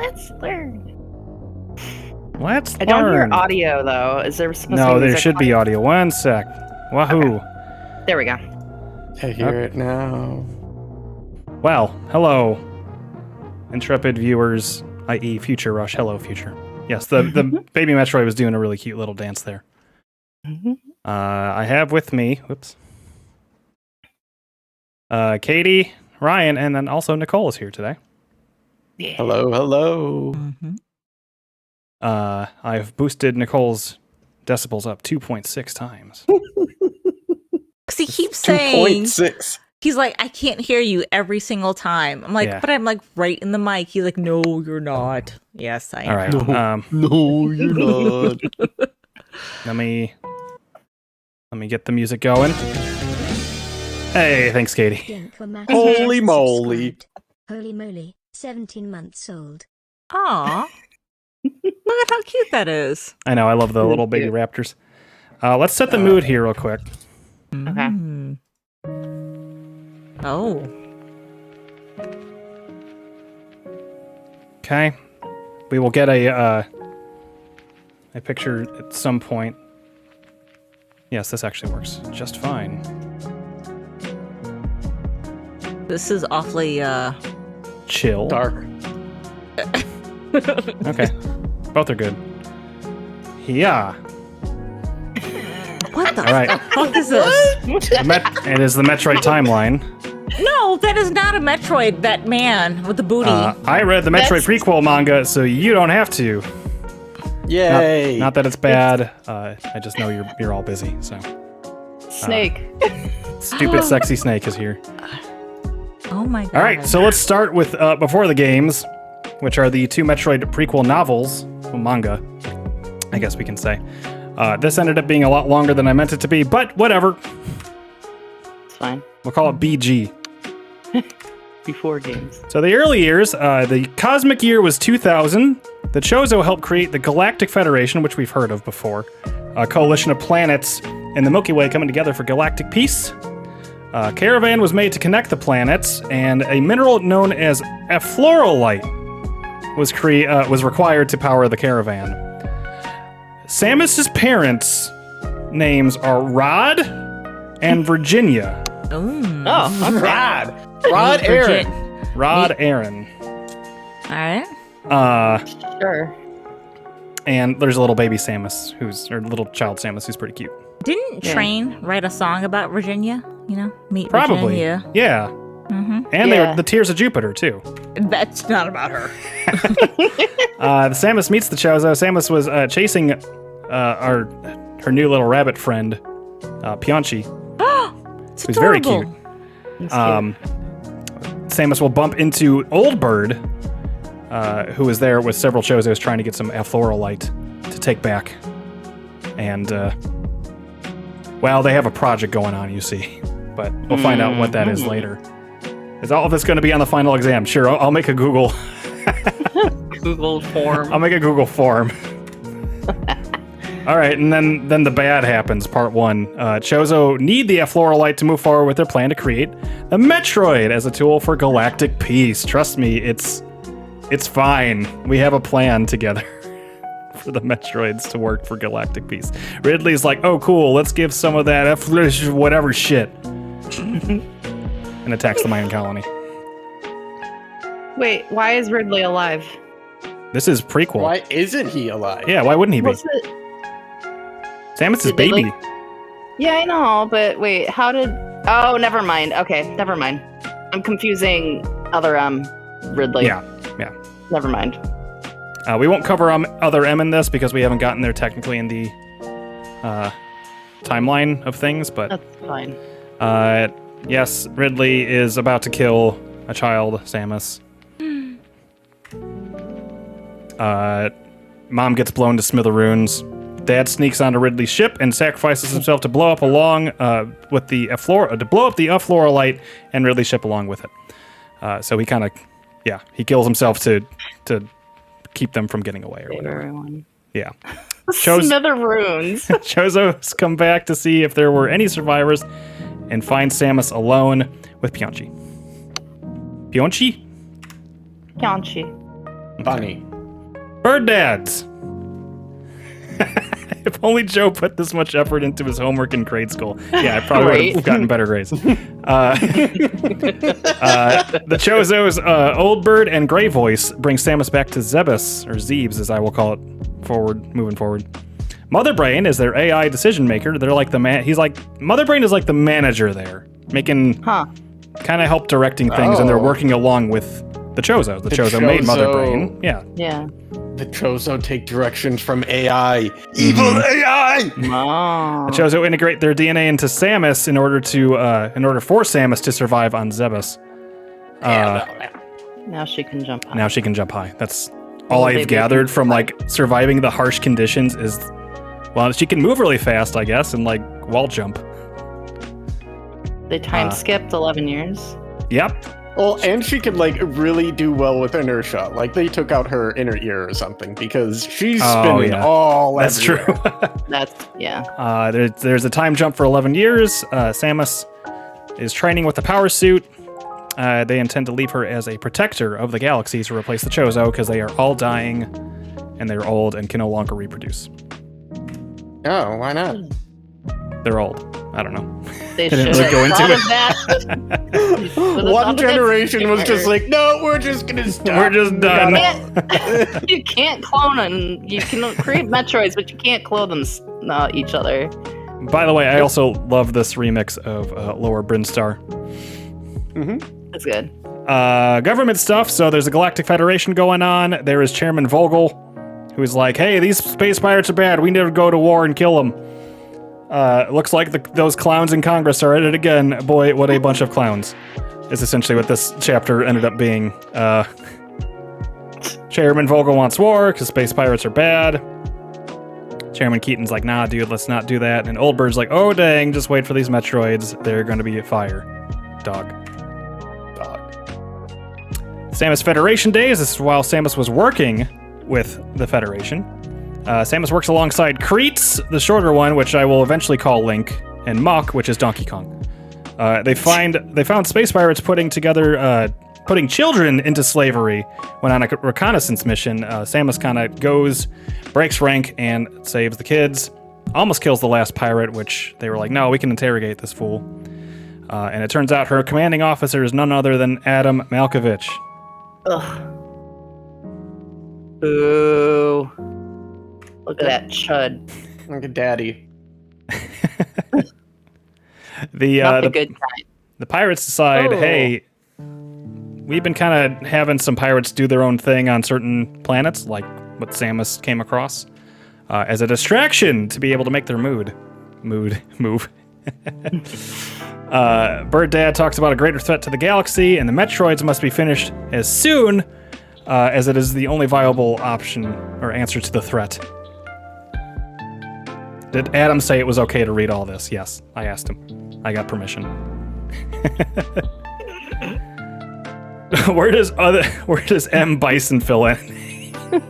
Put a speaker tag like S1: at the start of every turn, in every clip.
S1: Let's learn.
S2: Let's
S1: I don't hear
S2: learn.
S1: audio though. Is there supposed to be
S2: No, there
S1: music
S2: should be audio. One sec. Wahoo.
S1: Okay. There we go.
S3: I hear it now.
S2: Well, hello, intrepid viewers, i.e. Future Rush. Hello, Future. Yes, the baby Metroid was doing a really cute little dance there. I have with me, Katie, Ryan, and then also Nicole is here today.
S1: Yeah.
S3: Hello.
S2: I've boosted Nicole's decibels up 2.6 times.
S4: Because he keeps saying,
S3: 2.6.
S4: he's like, I can't hear you every single time. I'm like,
S2: Yeah.
S4: but I'm like right in the mic. He's like, no, you're not. Yes, I am.
S2: All right.
S3: No, you're not.
S2: Let me get the music going. Hey, thanks, Katie.
S3: Holy moly.
S5: Holy moly, 17 months old.
S4: Aw. Look at how cute that is.
S2: I know, I love the little baby raptors. Let's set the mood here real quick.
S1: Okay.
S4: Oh.
S2: Okay. We will get a picture at some point. Yes, this actually works just fine.
S4: This is awfully,
S2: Chill.
S3: Dark.
S2: Okay. Both are good. Yeah.
S4: what the
S2: All right.
S4: fuck is this?
S2: It is the Metroid timeline.
S4: No, that is not a Metroid, that man with the booty.
S2: I read the Metroid prequel manga, so you don't have to.
S3: Yay.
S2: Not that it's bad. I just know you're all busy, so.
S1: Snake.
S2: Stupid sexy Snake is here.
S4: oh my god.
S2: All right, so let's start with Before the Games, which are the two Metroid prequel novels, well, manga, I guess we can say. This ended up being a lot longer than I meant it to be, but whatever.
S1: It's fine.
S2: We'll call it BG.
S1: Before games.
S2: So the early years, the cosmic year was 2000. The Chozo helped create the Galactic Federation, which we've heard of before. A coalition of planets in the Milky Way coming together for galactic peace. A caravan was made to connect the planets, and a mineral known as efflorolite was required to power the caravan. Samus's parents' names are Rod and Virginia.
S4: Ooh.
S1: Oh, okay.
S3: Rod Aaron.
S2: Rod Aaron.
S4: Alright.
S1: Sure.
S2: And there's a little baby Samus, or little child Samus, who's pretty cute.
S4: Didn't Train write a song about Virginia? You know, meet
S2: Probably.
S4: Virginia.
S2: Yeah.
S4: Mm-hmm.
S2: And they
S1: Yeah.
S2: were the Tears of Jupiter, too.
S4: That's not about her.
S2: Samus meets the Chozo. Samus was chasing her new little rabbit friend, Pianchi,
S4: It's
S2: who's very
S4: adorable.
S2: cute.
S1: It's cute.
S2: Samus will bump into Old Bird, who is there with several Chozos trying to get some efflorolite to take back. And, well, they have a project going on, you see. But we'll find out what that is later. Is all of this going to be on the final exam? Sure, I'll make a Google.
S1: Google form.
S2: I'll make a Google form. All right, and then the bad happens, part one. Chozo need the efflorolite to move forward with their plan to create the Metroid as a tool for galactic peace. Trust me, it's fine. We have a plan together for the Metroids to work for galactic peace. Ridley's like, oh cool, let's give some of that whatever shit. And attacks the Mayan colony.
S1: Wait, why is Ridley alive?
S2: This is prequel.
S3: Why isn't he alive?
S2: Yeah, why wouldn't he be?
S1: Was it?
S2: Samus is
S1: Did they,
S2: baby.
S1: Yeah, I know, but wait, how did? Oh, never mind. Okay, never mind. I'm confusing other Ridley.
S2: Yeah.
S1: Never mind.
S2: We won't cover other M in this because we haven't gotten there technically in the timeline of things, but
S1: That's fine.
S2: yes, Ridley is about to kill a child, Samus. Mom gets blown to smithereens. Dad sneaks onto Ridley's ship and sacrifices himself to blow up with the efflorolite and Ridley's ship along with it. So he kind of, he kills himself to keep them from getting away or
S1: Save
S2: whatever.
S1: everyone.
S2: Yeah.
S1: Smithereens.
S2: Chozo's come back to see if there were any survivors and finds Samus alone with Pianchi. Pianchi?
S1: Pianchi.
S3: Bunny.
S2: Bird dads. If only Joe put this much effort into his homework in grade school. Yeah, I probably would have gotten better grades. The Chozos, Old Bird and Gray Voice bring Samus back to Zebes, or Zebes as I will call it, moving forward. Mother Brain is their AI decision maker. They're like the man. Mother Brain is like the manager there, making kind of help directing things, and they're working along with the Chozo. The Chozo made Mother Brain. Yeah.
S1: Yeah.
S3: The Chozo take directions from AI. Evil AI!
S1: Oh.
S2: The Chozo integrate their DNA into Samus in order for Samus to survive on Zebes.
S1: Now she can jump high.
S2: Now she can jump high. That's all I've gathered from surviving the harsh conditions is, well, she can move really fast, I guess, and wall jump.
S1: They time skipped 11 years.
S2: Yep.
S3: Well, and she could really do well with inertia. They took out her inner ear or something because she's spinning all
S2: That's
S3: everywhere.
S2: True. There's a time jump for 11 years. Samus is training with the power suit. They intend to leave her as a protector of the galaxy to replace the Chozo because they are all dying and they're old and can no longer reproduce.
S3: Oh, why not?
S2: They're old. I don't know.
S1: They
S2: didn't
S1: should
S2: really go
S1: have
S2: into
S1: thought of that.
S3: One generation was just like, no, we're just gonna stop.
S2: We're just done.
S1: You can't clone them. You can create Metroids, but you can't clone them each other.
S2: By the way, I also love this remix of Lower Brinstar.
S1: That's good.
S2: Government stuff. So there's a Galactic Federation going on. There is Chairman Vogel, who's like, hey, these space pirates are bad. We need to go to war and kill them. Looks like those clowns in Congress are at it again. Boy, what a bunch of clowns. Is essentially what this chapter ended up being. Chairman Vogel wants war because space pirates are bad. Chairman Keaton's like, nah, dude, let's not do that. And Old Bird's like, oh, dang, just wait for these Metroids. They're going to be fire. Dog. Samus Federation Days. This is while Samus was working with the Federation. Samus works alongside Kreets, the shorter one, which I will eventually call Link, and Mach, which is Donkey Kong. They found space pirates putting children into slavery when on a reconnaissance mission. Samus kind of goes, breaks rank, and saves the kids. Almost kills the last pirate, which they were like, no, we can interrogate this fool. And it turns out her commanding officer is none other than Adam Malkovich.
S1: Ugh. Boo. Look at that chud.
S3: Look at Daddy.
S1: Not the good kind.
S2: The pirates decide, hey, we've been kind of having some pirates do their own thing on certain planets, like what Samus came across, as a distraction to be able to make their move. Bird Dad talks about a greater threat to the galaxy, and the Metroids must be finished as soon as it is the only viable option or answer to the threat. Did Adam say it was okay to read all this? Yes, I asked him. I got permission. Where does M. Bison fill in?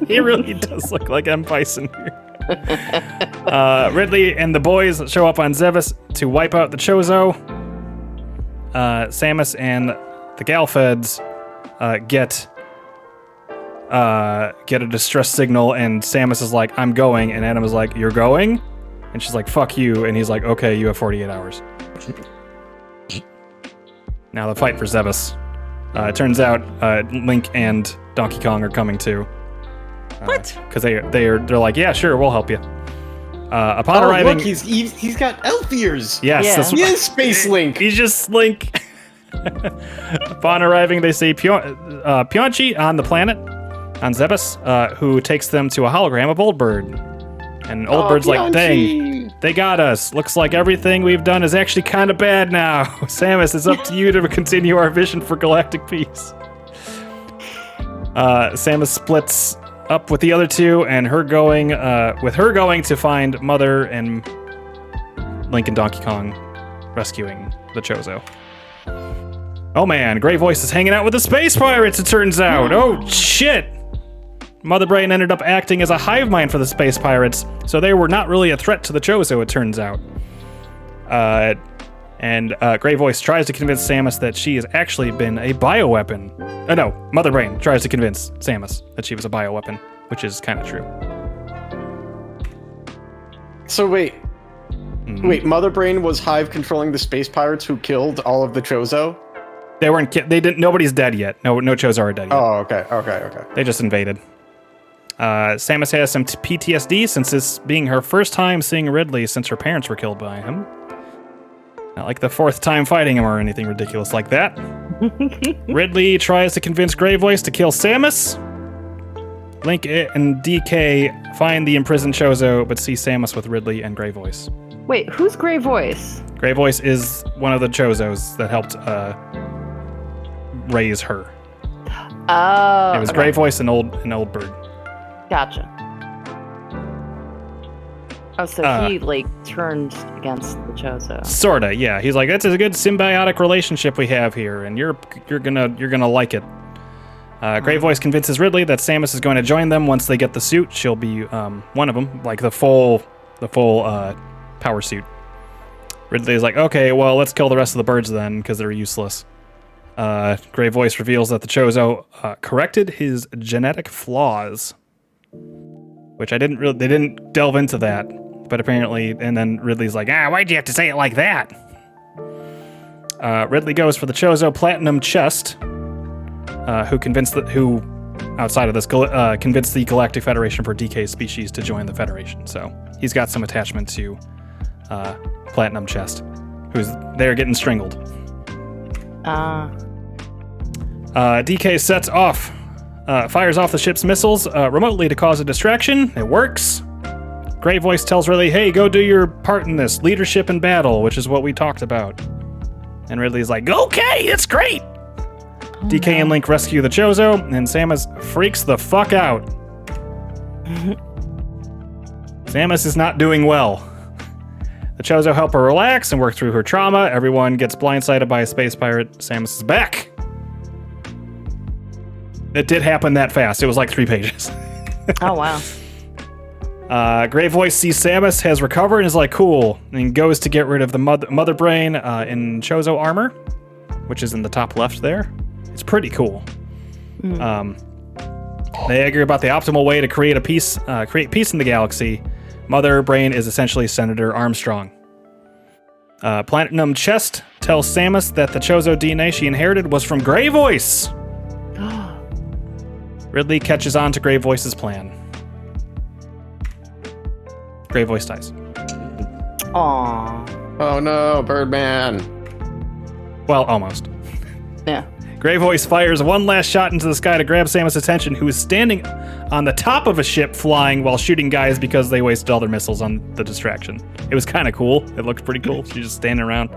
S2: He really does look like M. Bison here. Ridley and the boys show up on Zebes to wipe out the Chozo. Samus and the Galfeds get a distress signal, and Samus is like, I'm going, and Adam is like, you're going? And she's like, fuck you, and he's like, okay, you have 48 hours. Now the fight for Zebes. It turns out Link and Donkey Kong are coming too.
S4: What?
S2: Because they're like, yeah, sure, we'll help you. Upon arriving,
S3: look, he's got elf ears.
S2: Yes,
S1: Yeah.
S2: that's
S3: He is Space Link.
S2: He's just Link. Upon arriving, they see Pionchi on the planet, on Zebes, who takes them to a hologram of Old Bird. And Old Bird's like, dang, they got us. Looks like everything we've done is actually kind of bad now. Samus, it's up to you to continue our vision for galactic peace. Samus splits up with the other two, and her going to find Mother and Link and Donkey Kong rescuing the Chozo. Oh man, Gray Voice is hanging out with the space pirates, it turns out. Oh shit! Mother Brain ended up acting as a hive mind for the space pirates, so they were not really a threat to the Chozo, it turns out. And Grey Voice tries to convince Samus that she has actually been a bioweapon. No, Mother Brain tries to convince Samus that she was a bioweapon, which is kind of true.
S3: So wait, Mother Brain was Hive controlling the space pirates who killed all of the Chozo?
S2: They weren't. They didn't. Nobody's dead yet. No Chozo are dead yet.
S3: Oh, okay.
S2: They just invaded. Samus has some PTSD since this being her first time seeing Ridley since her parents were killed by him. Not like the fourth time fighting him or anything ridiculous like that. Ridley tries to convince Grey Voice to kill Samus. Link and DK find the imprisoned Chozo, but see Samus with Ridley and Grey Voice.
S1: Wait, who's Grey Voice?
S2: Grey Voice is one of the Chozos that helped raise her.
S1: Oh,
S2: It was Grey Voice and Old Bird.
S1: Gotcha. Oh, so he turned against the Chozo.
S2: Sorta, yeah. He's like, that's a good symbiotic relationship we have here, and you're gonna like it. Grey Voice convinces Ridley that Samus is going to join them once they get the suit. She'll be one of them, like the full power suit. Ridley's like, okay, well, let's kill the rest of the birds then, because they're useless. Grey Voice reveals that the Chozo corrected his genetic flaws, which they didn't delve into that, but apparently, and then Ridley's like, why'd you have to say it like that? Ridley goes for the Chozo Platinum Chest, who outside of this convinced the Galactic Federation for DK's species to join the Federation. So he's got some attachment to Platinum Chest, they're getting strangled. DK fires off the ship's missiles remotely to cause a distraction. It works. Grey Voice tells Ridley, hey, go do your part in this, leadership in battle, which is what we talked about. And Ridley's like, okay, it's great. DK and Link rescue the Chozo, and Samus freaks the fuck out. Samus is not doing well. The Chozo help her relax and work through her trauma. Everyone gets blindsided by a space pirate. Samus is back. It did happen that fast. It was like 3 pages.
S1: Oh, wow.
S2: Grey Voice sees Samus has recovered and is like, cool, and goes to get rid of the Mother Brain in Chozo armor, which is in the top left there. It's pretty cool. They agree about the optimal way to create peace in the galaxy. Mother Brain is essentially Senator Armstrong. Platinum Chest tells Samus that the Chozo DNA she inherited was from Grey Voice. Ridley catches on to Grey Voice's plan. Grey Voice dies.
S1: Aww.
S3: Oh no, Birdman.
S2: Well, almost.
S1: Yeah.
S2: Grey Voice fires one last shot into the sky to grab Samus' attention, who is standing on the top of a ship flying while shooting guys because they wasted all their missiles on the distraction. It was kind of cool. It looked pretty cool. She's just standing around.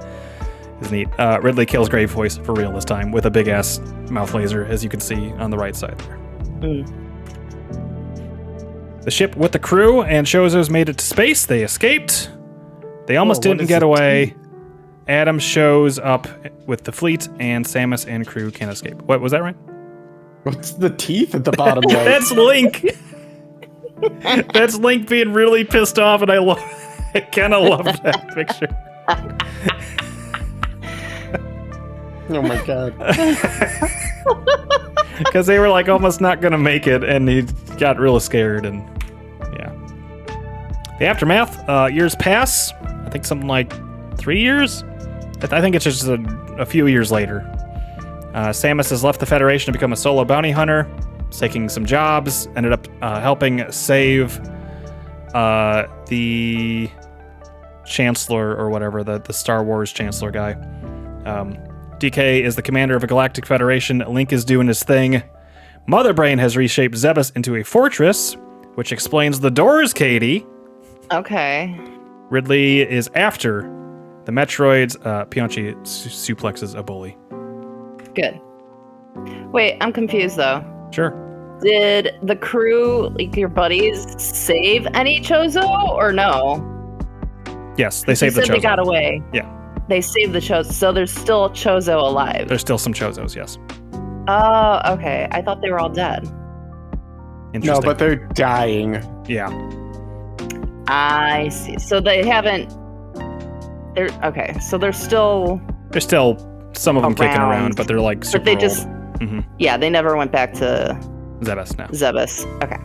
S2: It's neat. Ridley kills Grey Voice for real this time with a big-ass mouth laser, as you can see on the right side there. The ship with the crew and Chozos made it to space. They escaped. They almost didn't get away. Adam shows up with the fleet, and Samus and crew can escape. What, was that right?
S3: What's the teeth at the bottom right?
S2: That's Link. That's Link being really pissed off, and I kind of love that picture.
S3: Oh my god.
S2: Because they were like almost not going to make it, and he got real scared, and yeah. The aftermath, years pass. I think something like 3 years? I think it's just a few years later. Samus has left the Federation to become a solo bounty hunter, taking some jobs, ended up helping save the Chancellor or whatever, the Star Wars Chancellor guy. DK is the commander of a galactic federation. Link is doing his thing. Mother Brain has reshaped Zebes into a fortress, which explains the doors, Katie.
S1: Okay.
S2: Ridley is after the Metroids. Pionchi suplexes a bully.
S1: Good. Wait, I'm confused though.
S2: Sure.
S1: Did the crew, like your buddies, save any Chozo or no?
S2: Yes, they saved the Chozo.
S1: They got away.
S2: Yeah.
S1: They saved the Chozo, so there's still a Chozo alive.
S2: There's still some Chozos, yes.
S1: Oh, okay. I thought they were all dead.
S2: Interesting.
S3: No, but they're dying.
S2: Yeah.
S1: I see. So they haven't Okay, so they're still
S2: There's still some of them kicking around, but they're like super
S1: but they
S2: old.
S1: just yeah, they never went back to
S2: Zebes now.
S1: Zebes. Okay.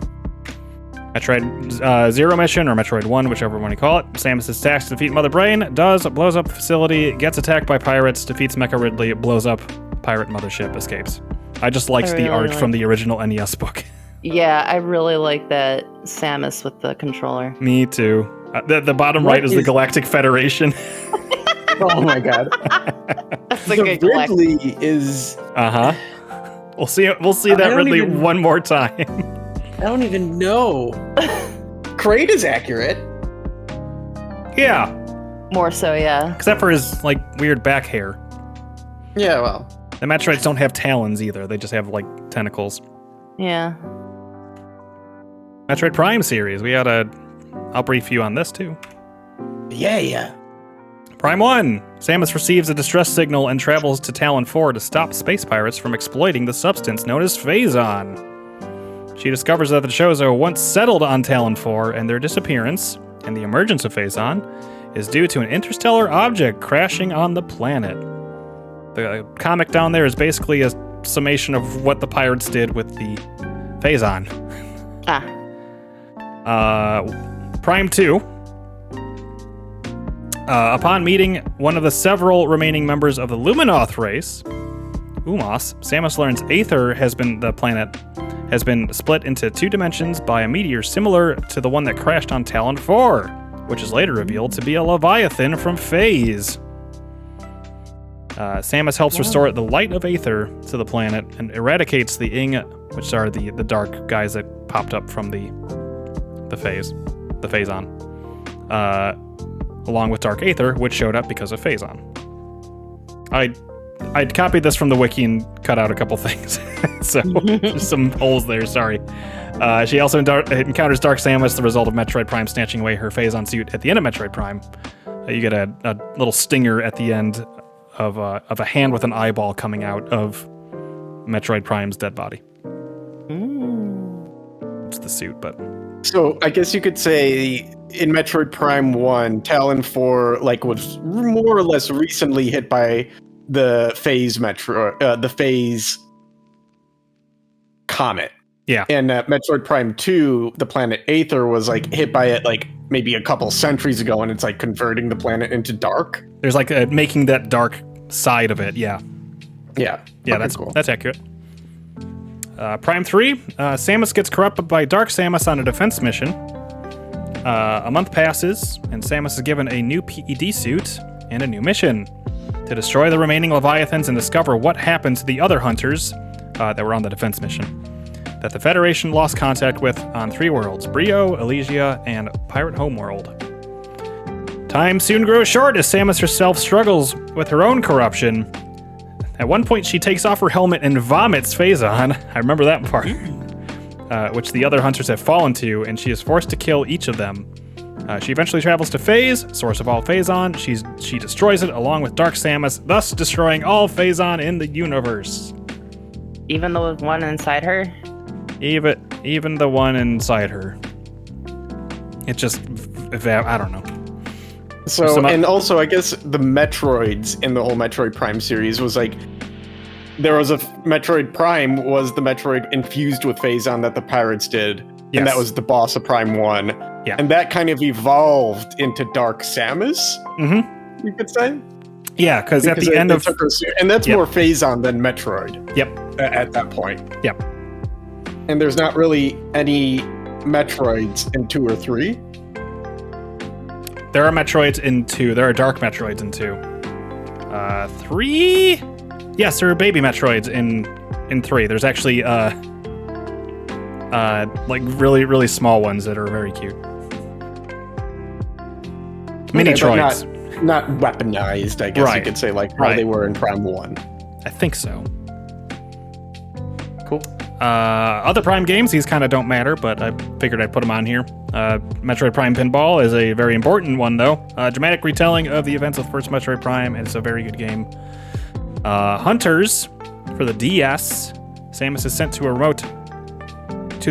S2: Metroid Zero mission, or Metroid 1, whichever one you call it. Samus is tasked to defeat Mother Brain, blows up the facility, gets attacked by pirates, defeats Mecha Ridley, blows up pirate mothership, escapes. I just liked the art from the original NES book.
S1: Yeah, I really like that Samus with the controller.
S2: Me too. The bottom right is the Galactic Federation.
S3: Oh my god.
S1: That's a good
S3: Ridley is...
S2: We'll see that Ridley one more time.
S3: I don't even know. Kraid is accurate.
S2: Yeah.
S1: More so, yeah.
S2: Except for his, like, weird back hair.
S3: Yeah, well.
S2: The Metroids don't have talons either. They just have, like, tentacles.
S1: Yeah.
S2: Metroid Prime series. I'll brief you on this, too.
S3: Yeah.
S2: Prime 1. Samus receives a distress signal and travels to Talon 4 to stop space pirates from exploiting the substance known as Phazon. She discovers that the Chozo once settled on Talon 4, and their disappearance, and the emergence of Phazon, is due to an interstellar object crashing on the planet. The comic down there is basically a summation of what the pirates did with the Phazon. Prime 2. Upon meeting one of the several remaining members of the Luminoth race, Umos, Samus learns the planet has been split into 2 dimensions by a meteor similar to the one that crashed on Talon 4, which is later revealed to be a Leviathan from Phase. Samus helps restore the light of Aether to the planet and eradicates the Ing, which are the dark guys that popped up from the Phazon, along with Dark Aether, which showed up because of Phazon. I'd copied this from the wiki and cut out a couple things, so there's some holes there, sorry. She also encounters Dark Samus, the result of Metroid Prime snatching away her Phazon suit at the end of Metroid Prime. You get a little stinger at the end of a hand with an eyeball coming out of Metroid Prime's dead body. It's the suit, but...
S3: So I guess you could say in Metroid Prime 1, Talon 4 was more or less recently hit by the Phase comet.
S2: Yeah.
S3: And Metroid Prime 2, the planet Aether was hit by it maybe a couple centuries ago, and it's converting the planet into dark.
S2: There's making that dark side of it, yeah.
S3: Yeah.
S2: Yeah, that's cool. That's accurate. Prime 3, Samus gets corrupted by Dark Samus on a defense mission. A month passes, and Samus is given a new PED suit and a new mission to destroy the remaining Leviathans and discover what happened to the other hunters that were on the defense mission that the Federation lost contact with on 3 worlds, Brio, Elysia, and Pirate Homeworld. Time soon grows short as Samus herself struggles with her own corruption. At one point, she takes off her helmet and vomits Phazon. I remember that part. Which the other hunters have fallen to, and she is forced to kill each of them. She eventually travels to Phase, source of all Phazon. She destroys it along with Dark Samus, thus destroying all Phazon in the universe.
S1: Even the one inside her?
S2: Even the one inside her. It just... I don't know.
S3: So, and also, I guess the Metroids in the whole Metroid Prime series was there was a Metroid Prime was the Metroid infused with Phazon that the pirates did. Yes. And that was the boss of Prime 1.
S2: Yeah.
S3: And that kind of evolved into Dark Samus, you could say.
S2: Yeah, because at the end of...
S3: And that's more Phazon than Metroid.
S2: Yep.
S3: At that point.
S2: Yep.
S3: And there's not really any Metroids in 2 or 3.
S2: There are Metroids in 2. There are Dark Metroids in 2. 3? Yes, there are baby Metroids in 3. There's actually really, really small ones that are very cute. Mini-troids.
S3: Not weaponized, I guess you could say, how they were in Prime 1.
S2: I think so.
S3: Cool.
S2: Other Prime games, these kind of don't matter, but I figured I'd put them on here. Metroid Prime Pinball is a very important one, though. Dramatic retelling of the events of the first Metroid Prime, and it's a very good game. Hunters, for the DS, Samus is sent to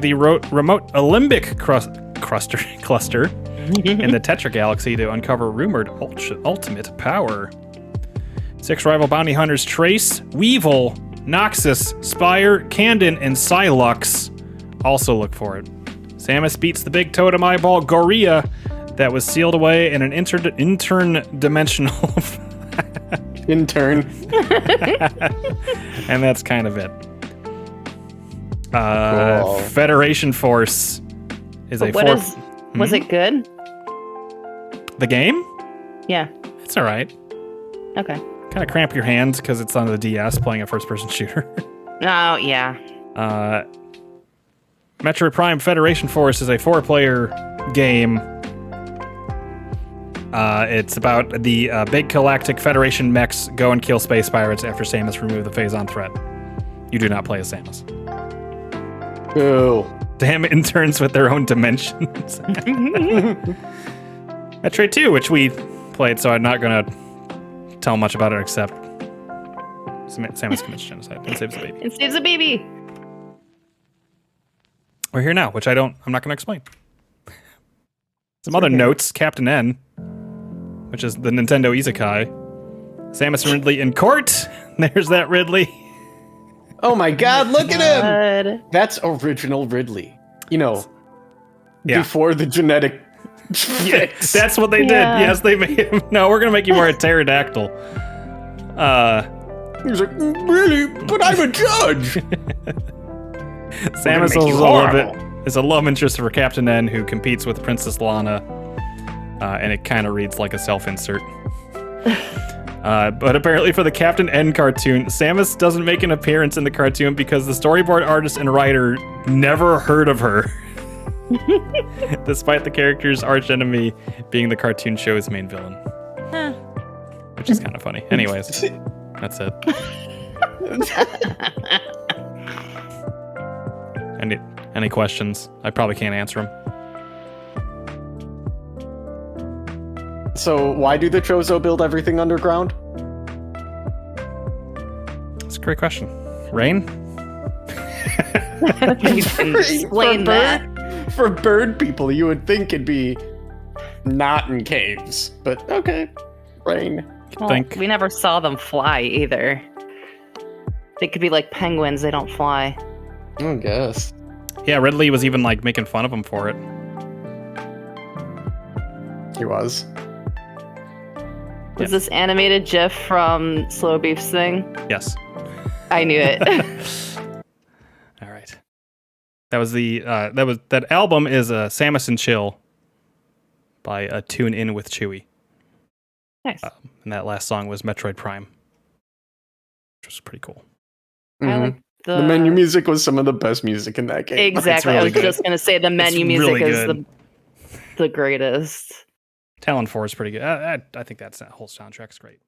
S2: the remote Alembic cluster in the Tetra Galaxy to uncover rumored ultimate power. 6 rival bounty hunters Trace, Weevil, Noxus, Spire, Candon, and Psylux also look for it. Samus beats the big totem eyeball Gorilla that was sealed away in an intern-dimensional...
S3: Intern.
S2: And that's kind of it.
S3: Cool.
S2: Federation Force is a
S1: What
S2: fourth...
S1: is... Was it good?
S2: The game?
S1: Yeah.
S2: It's all right.
S1: Okay.
S2: Kind of cramp your hands because it's on the DS playing a first-person shooter.
S1: Oh, yeah.
S2: Metroid Prime Federation Force is a 4-player game. It's about the big galactic Federation mechs go and kill space pirates after Samus removed the phase-on threat. You do not play as Samus.
S3: Cool.
S2: Damn interns with their own dimensions. Metroid 2, which we played, so I'm not going to tell much about it except Samus commits genocide and saves the baby.
S1: It saves a baby.
S2: We're here now, which I'm not going to explain. Some other notes, Captain N, which is the Nintendo Isekai. Samus and Ridley in court. There's that Ridley.
S3: Oh my god, look at him!
S1: God.
S3: That's original Ridley. You know,
S2: Yeah.
S3: before the genetic
S2: Yeah,
S3: fix.
S2: that's what they did.
S1: Yeah.
S2: Yes, they made him. No, we're going to make you more a pterodactyl.
S3: He's like, really? But I'm a judge!
S2: Samus
S3: make you
S2: is a love interest for Captain N, who competes with Princess Lana, and it kind of reads like a self-insert. But apparently for the Captain N cartoon, Samus doesn't make an appearance in the cartoon because the storyboard artist and writer never heard of her. Despite the character's archenemy being the cartoon show's main villain.
S4: Huh.
S2: Which is kind of funny. Anyways, that's it. Any questions? I probably can't answer them.
S3: So why do the Chozo build everything underground?
S2: That's a great question. Rain?
S1: You can explain that.
S3: For bird people, you would think it'd be not in caves, but okay. Rain.
S1: Well,
S2: Think.
S1: we never saw them fly either. They could be like penguins, they don't fly.
S3: I guess.
S2: Yeah, Ridley was even like making fun of him for it.
S3: He was.
S1: Was this animated GIF from Slow Beef's thing?
S2: Yes.
S1: I knew it.
S2: All right. That was that album is Samus and Chill by Tune In with Chewy.
S1: Nice.
S2: And that last song was Metroid Prime, which was pretty cool.
S1: I
S3: Mhm.
S1: like
S3: The menu music was some of the best music in that game.
S1: Exactly.
S2: really
S1: I was
S2: good.
S1: just gonna say the menu
S2: It's
S1: music
S2: really
S1: is
S2: good.
S1: the greatest.
S2: Talon 4 is pretty good. I think that whole soundtrack's great.